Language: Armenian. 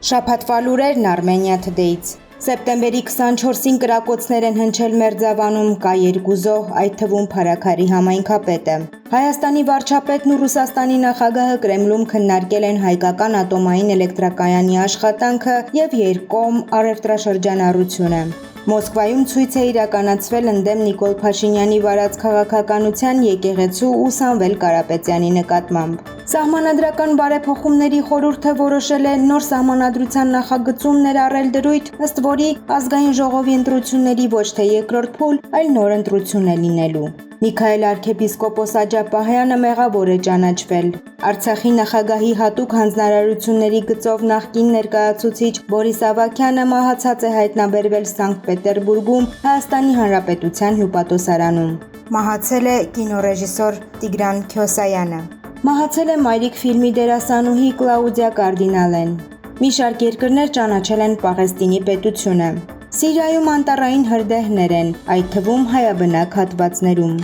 Շաբաթվա լուրերն Armenia Today-ից։ Սեպտեմբերի 24-ին կրակոցներ են հնչել Մերձավանում, կա 2 զոհ, այդ թվում Փարաքարի համայնքապետը։ Հայաստանի վարչապետն ու Ռուսաստանի նախագահը Կրեմլում քննարկել են հայկական ատոմային էլեկտրակայանի աշխատանքը եւ երկկողմ առևտրաշրջանառությունը։ Մոսկվայում ցույց է իրականացվել ընդդեմ Նիկոլ Փաշինյանի վարած քաղաքականության եկեղեցու ու Սամվել Կարապետյանի նկատմամբ։ Սահմանադրական բարեփոխումների խորհուրդը որոշել է նոր սահմանադրության նախագծում ներառել դրույթ, ըստ որի ազգային ժողովի ընտրությունների ոչ թե երկրորդ փուլ, այլ նոր ընտրություն է լինելու։ Միքայել arczepiskopos Աջապահյանը մեղավոր է ճանաչվել։ Արցախի նախագահի հատուկ հանձնարարությունների գծով նախկին ներկայացուցիչ Բորիս Ավագյանը մահացած է հայտնաբերվել Սանկտ Պետերբուրգում Հայաստանի Հանրապետության հյուպատոսարանում։ Մահացել է կինոռեժիսոր Տիգրան Քյոսայանը։ Մահացել է Մայրիկ ֆիլմի դերասանուհի Կլաուդիա Կարդինալեն։ Մի շարք երկրներ ճանաչել են Պաղեստինի պետությունը։ Սիրիայում անտառային հրդեհներ են, այդ թվում հայաբնակ հատվածներում։